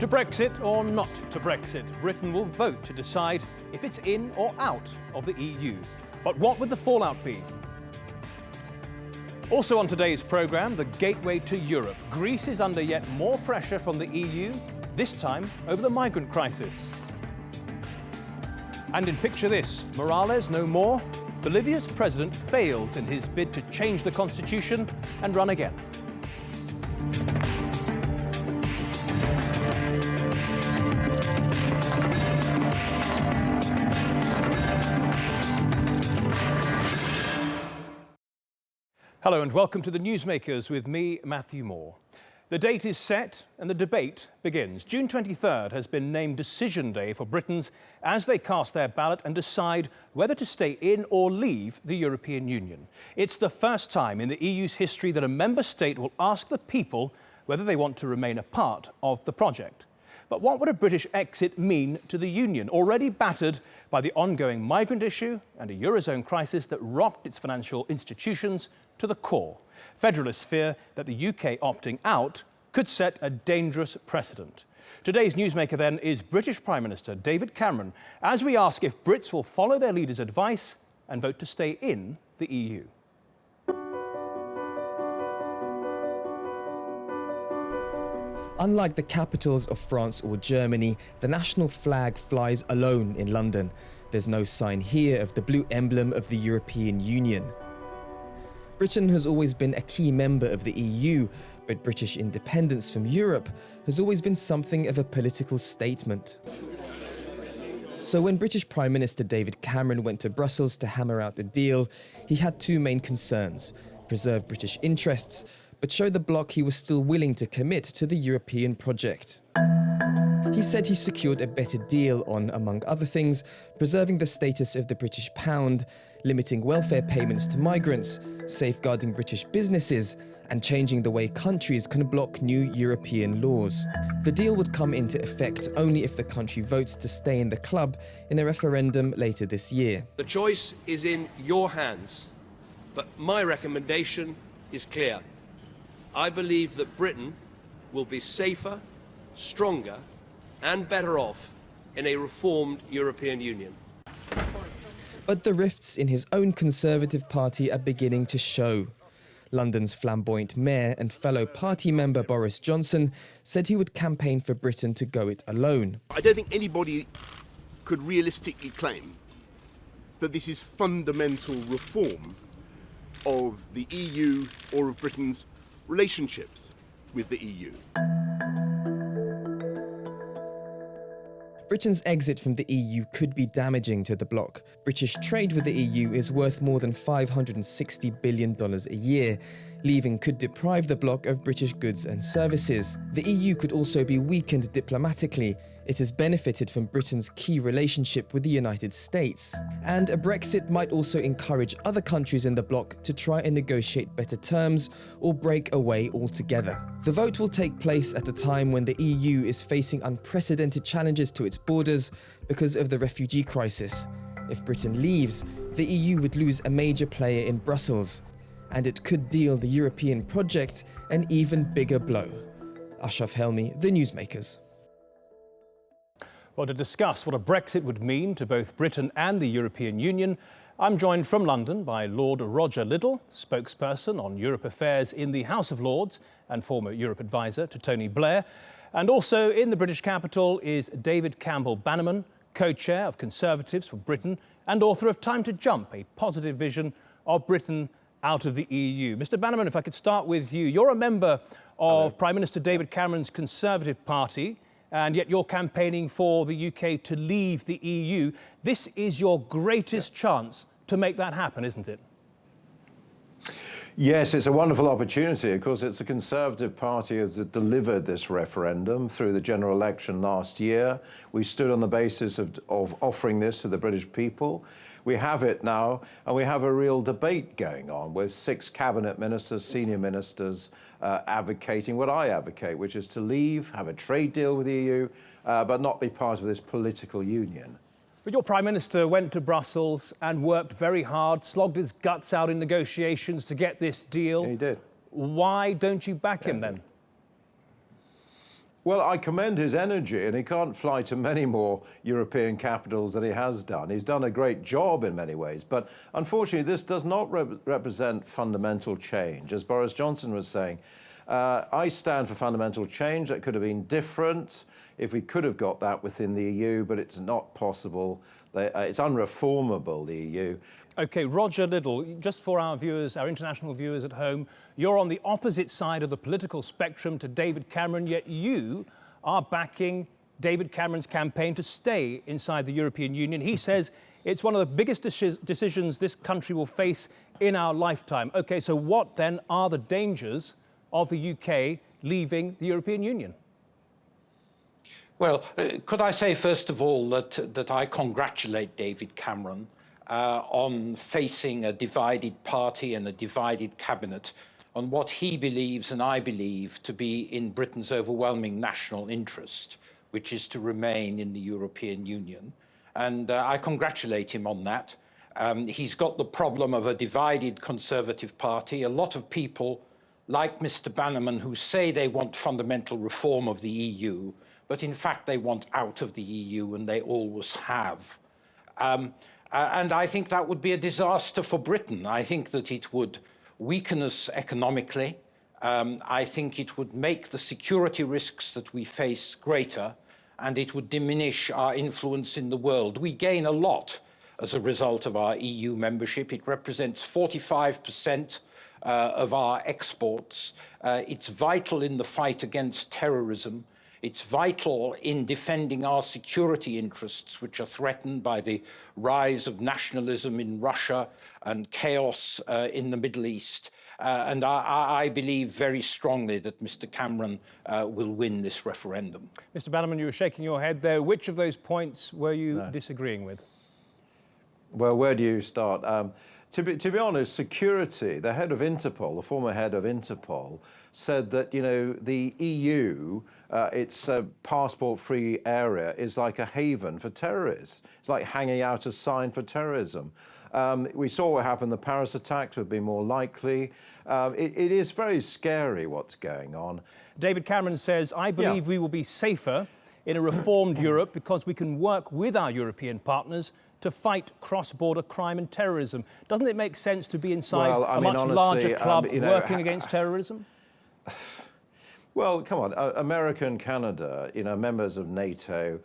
To Brexit or not to Brexit, Britain will vote to decide if it's in or out of the EU. But what would the fallout be? Also on today's programme, the gateway to Europe. Greece is under yet more pressure from the EU, this time over the migrant crisis. And in Picture This, Morales no more. Bolivia's president fails in his bid to change the constitution and run again. Hello and welcome to the Newsmakers with me, Matthew Moore. The date is set and the debate begins. June 23rd has been named Decision Day for Britons as they cast their ballot and decide whether to stay in or leave the European Union. It's the first time in the EU's history that a member state will ask the people whether they want to remain a part of the project. But what would a British exit mean to the Union, already battered by the ongoing migrant issue and a Eurozone crisis that rocked its financial institutions to the core? Federalists fear that the UK opting out could set a dangerous precedent. Today's Newsmaker then is British Prime Minister David Cameron, as we ask if Brits will follow their leader's advice and vote to stay in the EU. Unlike the capitals of France or Germany, the national flag flies alone in London. There's no sign here of the blue emblem of the European Union. Britain has always been a key member of the EU, but British independence from Europe has always been something of a political statement. So when British Prime Minister David Cameron went to Brussels to hammer out the deal, he had two main concerns: preserve British interests, but show the bloc he was still willing to commit to the European project. He said he secured a better deal on, among other things, preserving the status of the British pound, limiting welfare payments to migrants, safeguarding British businesses, and changing the way countries can block new European laws. The deal would come into effect only if the country votes to stay in the club in a referendum later this year. The choice is in your hands, but my recommendation is clear. I believe that Britain will be safer, stronger, and better off in a reformed European Union. But the rifts in his own Conservative Party are beginning to show. London's flamboyant mayor and fellow party member Boris Johnson said he would campaign for Britain to go it alone. I don't think anybody could realistically claim that this is fundamental reform of the EU or of Britain's relationships with the EU. Britain's exit from the EU could be damaging to the bloc. British trade with the EU is worth more than $560 billion a year. Leaving could deprive the bloc of British goods and services. The EU could also be weakened diplomatically. It has benefited from Britain's key relationship with the United States. And a Brexit might also encourage other countries in the bloc to try and negotiate better terms or break away altogether. The vote will take place at a time when the EU is facing unprecedented challenges to its borders because of the refugee crisis. If Britain leaves, the EU would lose a major player in Brussels, and it could deal the European project an even bigger blow. Ashraf Helmi, The Newsmakers. Well, to discuss what a Brexit would mean to both Britain and the European Union, I'm joined from London by Lord Roger Liddell, spokesperson on Europe affairs in the House of Lords and former Europe advisor to Tony Blair. And also in the British capital is David Campbell Bannerman, co-chair of Conservatives for Britain and author of Time to Jump, a positive vision of Britain out of the EU. Mr. Bannerman, if I could start with you. You're a member of Prime Minister David Cameron's Conservative Party, and yet you're campaigning for the UK to leave the EU. This is your greatest chance to make that happen, isn't it? Yes, it's a wonderful opportunity. Of course, it's the Conservative Party that delivered this referendum through the general election last year. We stood on the basis of offering this to the British people. We have it now, and we have a real debate going on with 6 cabinet ministers, senior ministers, advocating what I advocate, which is to leave, have a trade deal with the EU, but not be part of this political union. But your Prime Minister went to Brussels and worked very hard, slogged his guts out in negotiations to get this deal. He did. Why don't you back him then? Well, I commend his energy, and he can't fly to many more European capitals than he has done. He's done a great job in many ways, but unfortunately, this does not represent fundamental change. As Boris Johnson was saying, I stand for fundamental change. That could have been different if we could have got that within the EU, but it's not possible. It's unreformable, the EU. OK, Roger Liddell, just for our viewers, our international viewers at home, you're on the opposite side of the political spectrum to David Cameron, yet you are backing David Cameron's campaign to stay inside the European Union. He says it's one of the biggest decisions this country will face in our lifetime. OK, so what then are the dangers of the UK leaving the European Union? Well, could I say, first of all, that I congratulate David Cameron on facing a divided party and a divided cabinet on what he believes and I believe to be in Britain's overwhelming national interest, which is to remain in the European Union. And I congratulate him on that. He's got the problem of a divided Conservative Party. A lot of people, like Mr. Bannerman, who say they want fundamental reform of the EU, but in fact they want out of the EU, and they always have. And I think that would be a disaster for Britain. I think that it would weaken us economically. I think it would make the security risks that we face greater, and it would diminish our influence in the world. We gain a lot as a result of our EU membership. It represents 45% of our exports. It's vital in the fight against terrorism. It's vital in defending our security interests, which are threatened by the rise of nationalism in Russia and chaos in the Middle East. And I believe very strongly that Mr. Cameron will win this referendum. Mr. Bannerman, you were shaking your head there. Which of those points were you disagreeing with? Well, where do you start? To be honest, security, the head of Interpol, the former head of Interpol, said that, you know, the EU, its passport-free area is like a haven for terrorists. It's like hanging out a sign for terrorism. We saw what happened. The Paris attacks would be more likely. It is very scary what's going on. David Cameron says, I believe we will be safer in a reformed Europe because we can work with our European partners to fight cross-border crime and terrorism. Doesn't it make sense to be inside a much larger club working against terrorism? Well, come on, America and Canada, you know, members of NATO,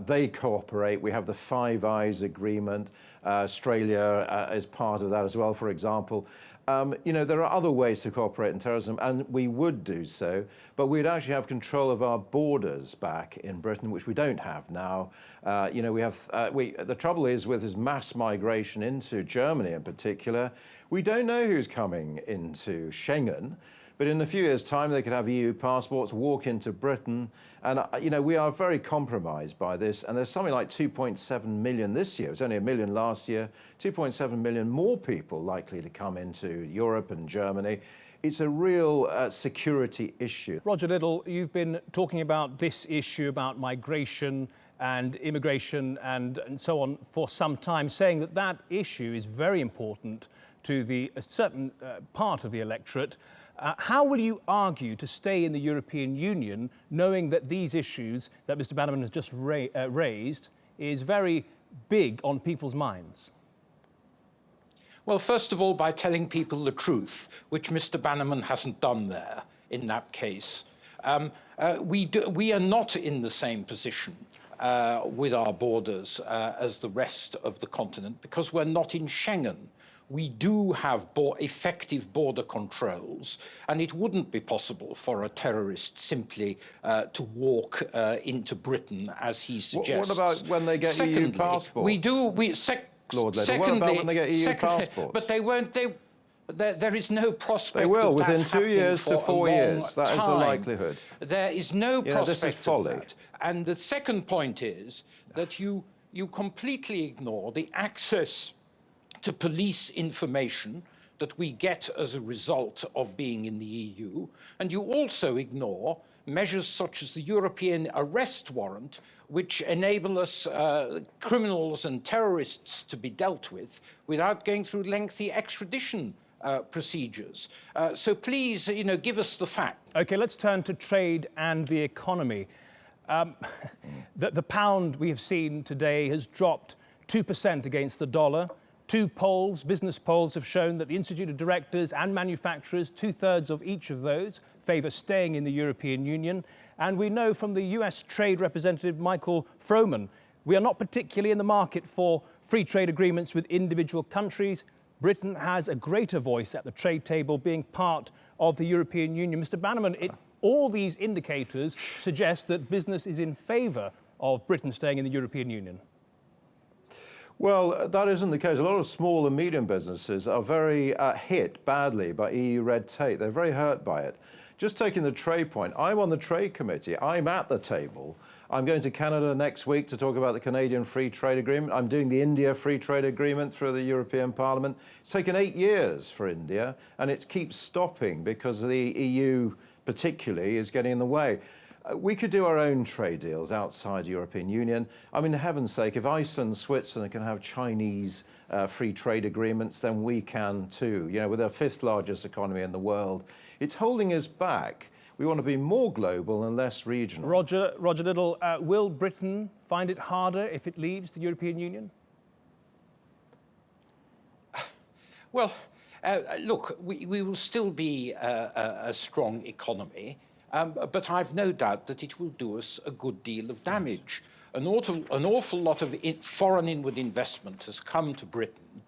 they cooperate. We have the Five Eyes Agreement. Australia is part of that as well, for example. You know, there are other ways to cooperate in terrorism, and we would do so, but we'd actually have control of our borders back in Britain, which we don't have now. You know, the trouble is with this mass migration into Germany in particular, we don't know who's coming into Schengen. But in a few years' time, they could have EU passports, walk into Britain. And, you know, we are very compromised by this. And there's something like 2.7 million this year. It was only 1 million last year. 2.7 million more people likely to come into Europe and Germany. It's a real security issue. Roger Liddell, you've been talking about this issue about migration and immigration and so on for some time, saying that that issue is very important to a certain part of the electorate. How will you argue to stay in the European Union, knowing that these issues that Mr. Bannerman has just raised is very big on people's minds? Well, first of all, by telling people the truth, which Mr. Bannerman hasn't done there in that case. We are not in the same position with our borders as the rest of the continent because we're not in Schengen. We do have effective border controls, and it wouldn't be possible for a terrorist simply to walk into Britain, as he suggests. What about when they get EU passports? Lord Liddell, what about when they get EU passports? But they won't. There is no prospect they will, of that within 2 years to 4 years. That is the likelihood. There is no prospect of folly. that. And the second point is that you completely ignore the access to police information that we get as a result of being in the EU, and you also ignore measures such as the European arrest warrant, which enable us criminals and terrorists to be dealt with without going through lengthy extradition procedures. So please, give us the facts. OK, let's turn to trade and the economy. The pound we have seen today has dropped 2% against the dollar. Two polls, business polls, have shown that the Institute of Directors and manufacturers, 2/3 of each of those, favour staying in the European Union. And we know from the US Trade Representative Michael Froman, we are not particularly in the market for free trade agreements with individual countries. Britain has a greater voice at the trade table, being part of the European Union. Mr. Bannerman, all these indicators suggest that business is in favour of Britain staying in the European Union. Well, that isn't the case. A lot of small and medium businesses are very hit badly by EU red tape. They're very hurt by it. Just taking the trade point, I'm on the trade committee. I'm at the table. I'm going to Canada next week to talk about the Canadian Free Trade Agreement. I'm doing the India Free Trade Agreement through the European Parliament. It's taken 8 years for India, and it keeps stopping because the EU particularly is getting in the way. We could do our own trade deals outside the European Union. I mean, for heaven's sake, if Iceland and Switzerland can have Chinese free trade agreements, then we can too. With our 5th largest economy in the world, it's holding us back. We want to be more global and less regional. Roger Little, will Britain find it harder if it leaves the European Union? Well, look, we will still be a strong economy. But I've no doubt that it will do us a good deal of damage. An awful lot of foreign inward investment has come to Britain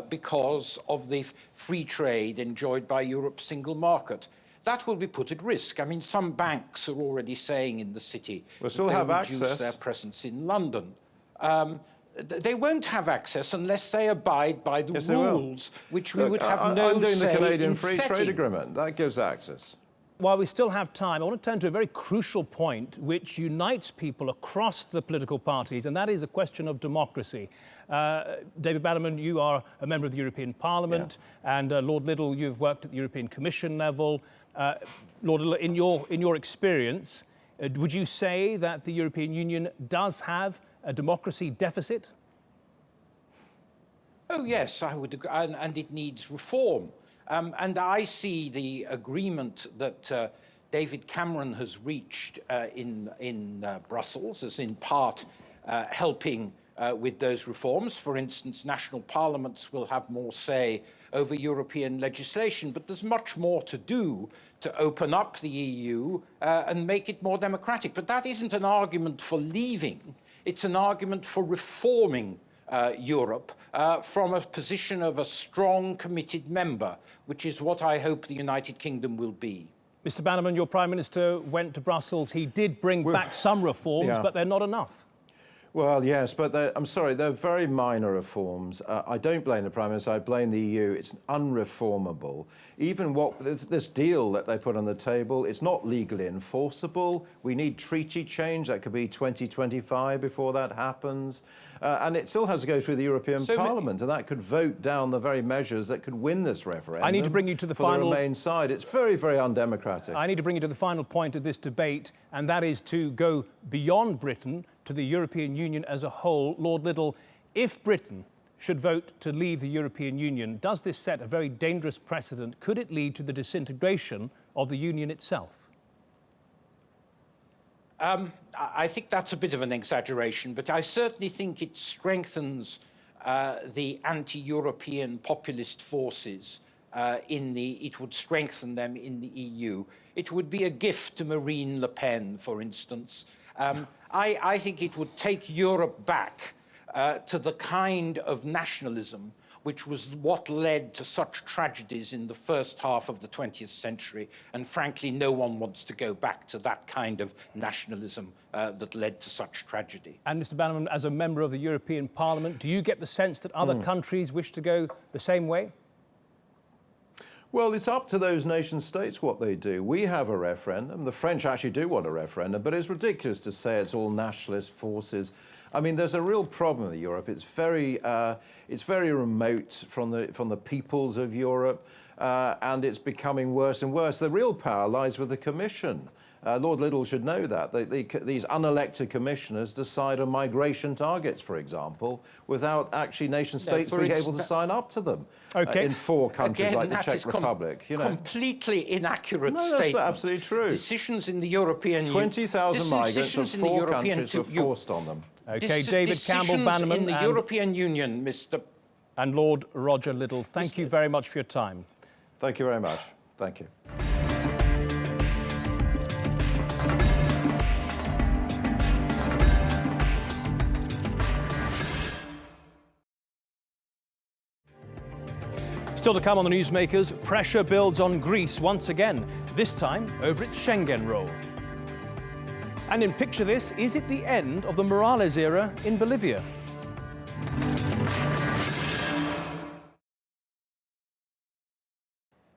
because of the free trade enjoyed by Europe's single market. That will be put at risk. I mean, some banks are already saying in the city that they will reduce their presence in London. They won't have access unless they abide by the rules, which we would have no say in setting. I'm doing the Canadian Free Trade Agreement. That gives access. While we still have time, I want to turn to a very crucial point which unites people across the political parties, and that is a question of democracy. David Bannerman, you are a member of the European Parliament, and Lord Little, you've worked at the European Commission level. Lord Little, in your experience, would you say that the European Union does have a democracy deficit? Oh, yes, I would agree, and it needs reform. And I see the agreement that David Cameron has reached in Brussels as in part helping with those reforms. For instance, national parliaments will have more say over European legislation, but there's much more to do to open up the EU and make it more democratic. But that isn't an argument for leaving. It's an argument for reforming Europe from a position of a strong, committed member, which is what I hope the United Kingdom will be. Mr. Bannerman, your Prime Minister went to Brussels. He did bring back some reforms, but they're not enough. Well, yes, but I'm sorry, they're very minor reforms. I don't blame the Prime Minister, I blame the EU. It's unreformable. Even this deal that they put on the table, it's not legally enforceable. We need treaty change. That could be 2025 before that happens. And it still has to go through the European Parliament, and that could vote down the very measures that could win this referendum. I need to bring you to the final... the Remain side. It's very, very undemocratic. I need to bring you to the final point of this debate, and that is to go beyond Britain to the European Union as a whole. Lord Little, if Britain should vote to leave the European Union, does this set a very dangerous precedent? Could it lead to the disintegration of the Union itself? I think that's a bit of an exaggeration, but I certainly think it strengthens the anti-European populist forces it would strengthen them in the EU. It would be a gift to Marine Le Pen, for instance. I think it would take Europe back to the kind of nationalism which was what led to such tragedies in the first half of the 20th century. And frankly, no one wants to go back to that kind of nationalism that led to such tragedy. And Mr. Bannerman, as a member of the European Parliament, do you get the sense that other countries wish to go the same way? Well, it's up to those nation states what they do. We have a referendum. The French actually do want a referendum, but it's ridiculous to say it's all nationalist forces. I mean, there's a real problem with Europe. It's very remote from the peoples of Europe, and it's becoming worse and worse. The real power lies with the Commission. Lord Liddell should know that. These unelected commissioners decide on migration targets, for example, without actually nation-states being able to sign up to them in 4 countries like the Czech Republic. You know. Completely inaccurate no, statement. That's absolutely true. Decisions in the European Union. 20,000 migrants and 4 countries were forced on them. OK, David Campbell-Bannerman in the European Union, Mr. And Lord Roger Liddell, thank you very much for your time. Thank you very much. Thank you. Still to come on the Newsmakers, pressure builds on Greece once again, this time over its Schengen role. And in Picture This, is it the end of the Morales era in Bolivia?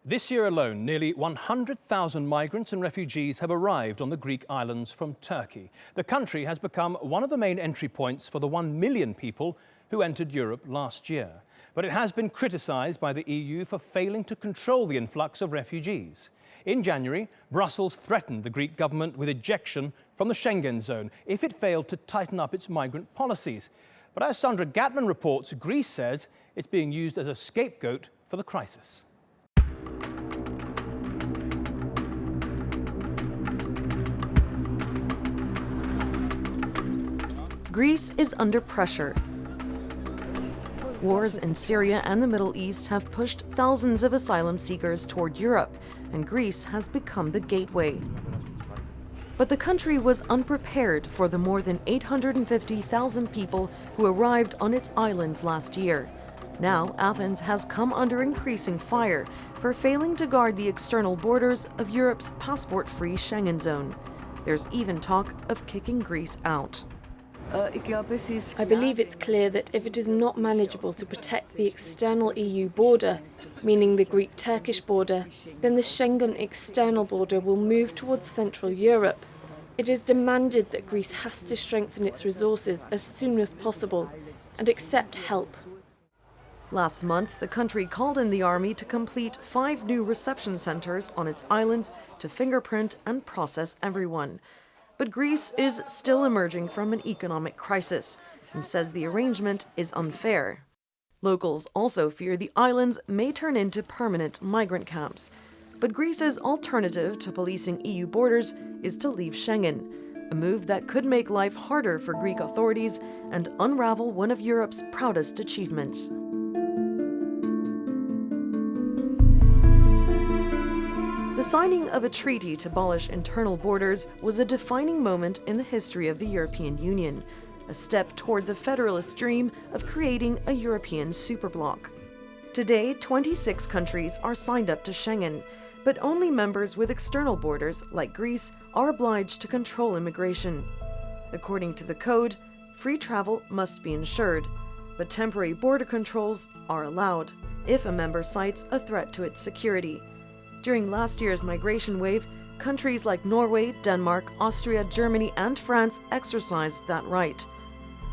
This year alone, nearly 100,000 migrants and refugees have arrived on the Greek islands from Turkey. The country has become one of the main entry points for the 1 million people who entered Europe last year. But it has been criticised by the EU for failing to control the influx of refugees. In January, Brussels threatened the Greek government with ejection from the Schengen zone if it failed to tighten up its migrant policies. But as Sandra Gatman reports, Greece says it's being used as a scapegoat for the crisis. Greece is under pressure. Wars in Syria and the Middle East have pushed thousands of asylum seekers toward Europe, and Greece has become the gateway. But the country was unprepared for the more than 850,000 people who arrived on its islands last year. Now, Athens has come under increasing fire for failing to guard the external borders of Europe's passport-free Schengen zone. There's even talk of kicking Greece out. I believe it's clear that if it is not manageable to protect the external EU border, meaning the Greek-Turkish border, then the Schengen external border will move towards Central Europe. It is demanded that Greece has to strengthen its resources as soon as possible and accept help. Last month, the country called in the army to complete 5 new reception centres on its islands to fingerprint and process everyone. But Greece is still emerging from an economic crisis and says the arrangement is unfair. Locals also fear the islands may turn into permanent migrant camps. But Greece's alternative to policing EU borders is to leave Schengen, a move that could make life harder for Greek authorities and unravel one of Europe's proudest achievements. The signing of a treaty to abolish internal borders was a defining moment in the history of the European Union, a step toward the federalist dream of creating a European superbloc. Today, 26 countries are signed up to Schengen, but only members with external borders, like Greece, are obliged to control immigration. According to the code, free travel must be ensured, but temporary border controls are allowed if a member cites a threat to its security. During last year's migration wave, countries like Norway, Denmark, Austria, Germany, and France exercised that right.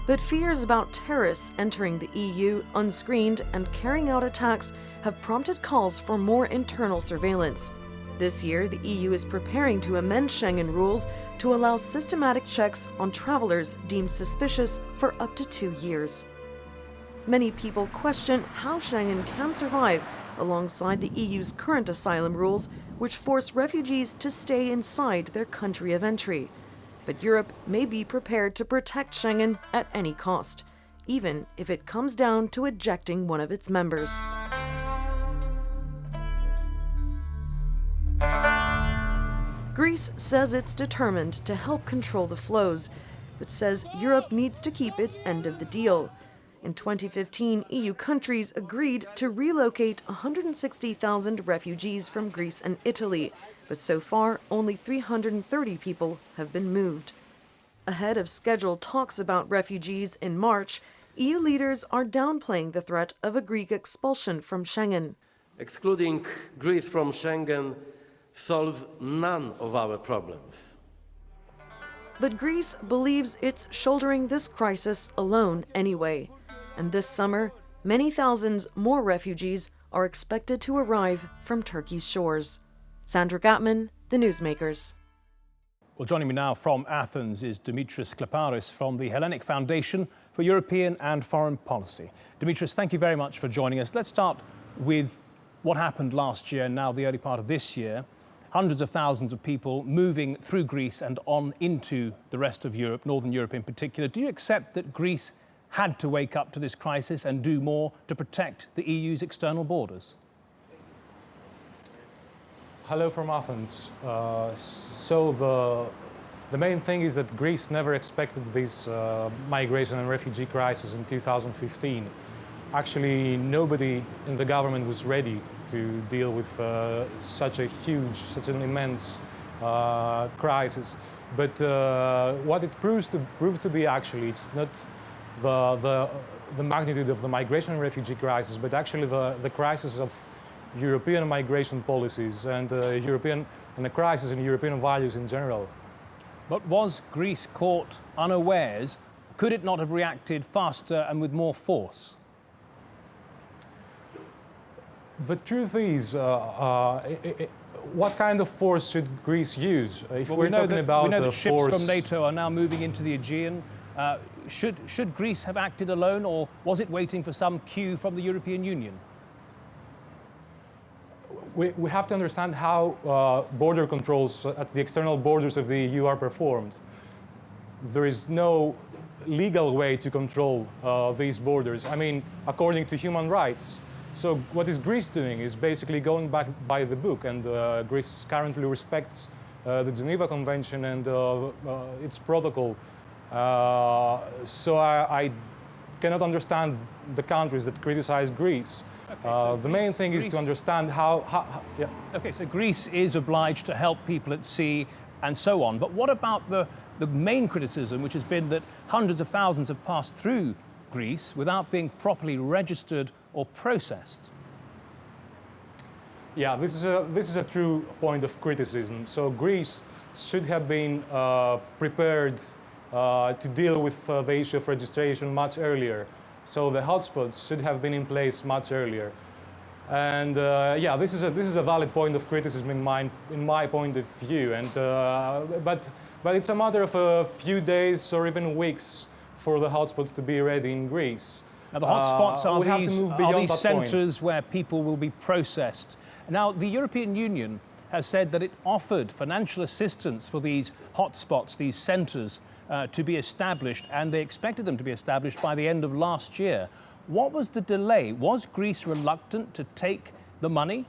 But fears about terrorists entering the EU unscreened and carrying out attacks have prompted calls for more internal surveillance. This year, the EU is preparing to amend Schengen rules to allow systematic checks on travelers deemed suspicious for up to 2 years. Many people question how Schengen can survive alongside the EU's current asylum rules, which force refugees to stay inside their country of entry. But Europe may be prepared to protect Schengen at any cost, even if it comes down to ejecting one of its members. Greece says it's determined to help control the flows, but says Europe needs to keep its end of the deal. In 2015, EU countries agreed to relocate 160,000 refugees from Greece and Italy, but so far only 330 people have been moved. Ahead of scheduled talks about refugees in March, EU leaders are downplaying the threat of a Greek expulsion from Schengen. Excluding Greece from Schengen solves none of our problems. But Greece believes it's shouldering this crisis alone anyway. And this summer, many thousands more refugees are expected to arrive from Turkey's shores. Sandra Gatman, The Newsmakers. Well, joining me now from Athens is Dimitris Klaparis from the Hellenic Foundation for European and Foreign Policy. Dimitris, thank you very much for joining us. Let's start with what happened last year and now the early part of this year. Hundreds of thousands of people moving through Greece and on into the rest of Europe, Northern Europe in particular. Do you accept that Greece had to wake up to this crisis and do more to protect the EU's external borders? Hello from Athens. The main thing is that Greece never expected this migration and refugee crisis in 2015. Actually, nobody in the government was ready to deal with such an immense crisis. But what it proves to be actually, it's not the magnitude of the migration and refugee crisis, but actually the crisis of European migration policies and a crisis in European values in general. But was Greece caught unawares? Could it not have reacted faster and with more force? The truth is, what kind of force should Greece use? If well, we're talking about we know that ships force from NATO are now moving into the Aegean. Should Greece have acted alone, or was it waiting for some cue from the European Union? We have to understand how border controls at the external borders of the EU are performed. There is no legal way to control these borders. I mean, according to human rights. So what is Greece doing is basically going back by the book, and Greece currently respects the Geneva Convention and its protocol. So I cannot understand the countries that criticize Greece. Okay, so the main thing is to understand yeah. Okay, so Greece is obliged to help people at sea and so on. But what about the main criticism, which has been that hundreds of thousands have passed through Greece without being properly registered or processed? Yeah, this is a true point of criticism. So Greece should have been prepared to deal with the issue of registration much earlier. So the hotspots should have been in place much earlier. And yeah, this is a valid point of criticism in my point of view. And but it's a matter of a few days or even weeks for the hotspots to be ready in Greece. Now the hotspots are these centres where people will be processed. Now the European Union has said that it offered financial assistance for these hotspots, these centres, to be established, and they expected them to be established by the end of last year. What was the delay? Was Greece reluctant to take the money?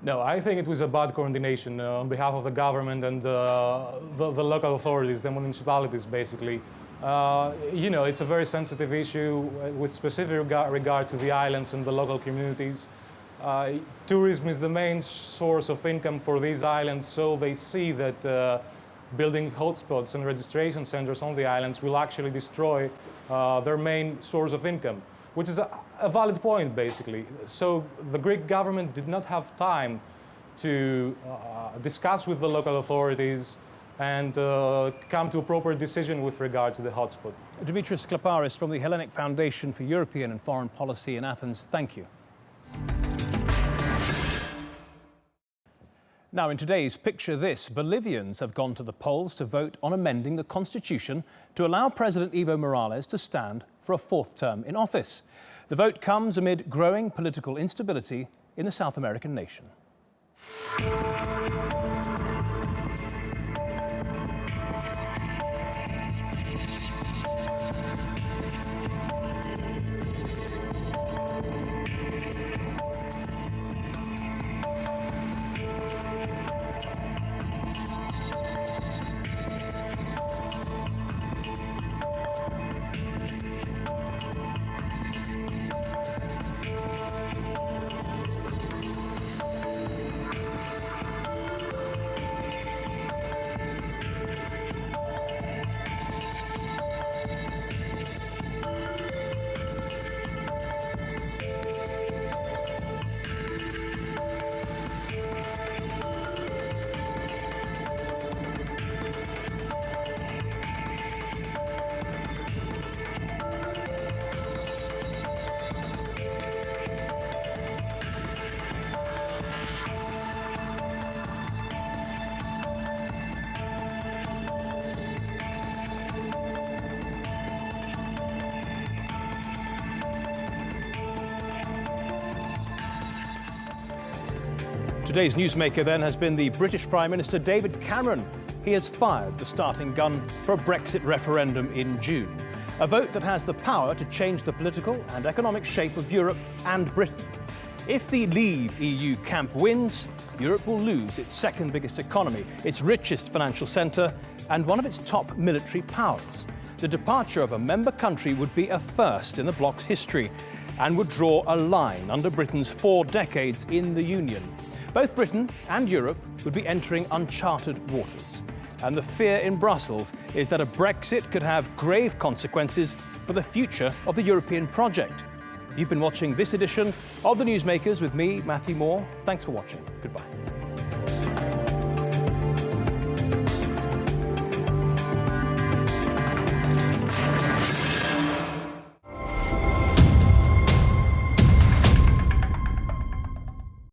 No, I think it was a bad coordination on behalf of the government and the local authorities, the municipalities, basically. You know, it's a very sensitive issue with specific regard to the islands and the local communities. Tourism is the main source of income for these islands, so they see that building hotspots and registration centers on the islands will actually destroy their main source of income, which is a valid point, basically. So the Greek government did not have time to discuss with the local authorities and come to a proper decision with regard to the hotspot. Dimitris Klaparis from the Hellenic Foundation for European and Foreign Policy in Athens, thank you. Now, in today's Picture This, Bolivians have gone to the polls to vote on amending the constitution to allow President Evo Morales to stand for a fourth term in office. The vote comes amid growing political instability in the South American nation. Today's newsmaker then has been the British Prime Minister David Cameron. He has fired the starting gun for a Brexit referendum in June, a vote that has the power to change the political and economic shape of Europe and Britain. If the Leave EU camp wins, Europe will lose its second biggest economy, its richest financial centre, and one of its top military powers. The departure of a member country would be a first in the bloc's history and would draw a line under Britain's 4 decades in the Union. Both Britain and Europe would be entering uncharted waters. And the fear in Brussels is that a Brexit could have grave consequences for the future of the European project. You've been watching this edition of The Newsmakers with me, Matthew Moore. Thanks for watching. Goodbye.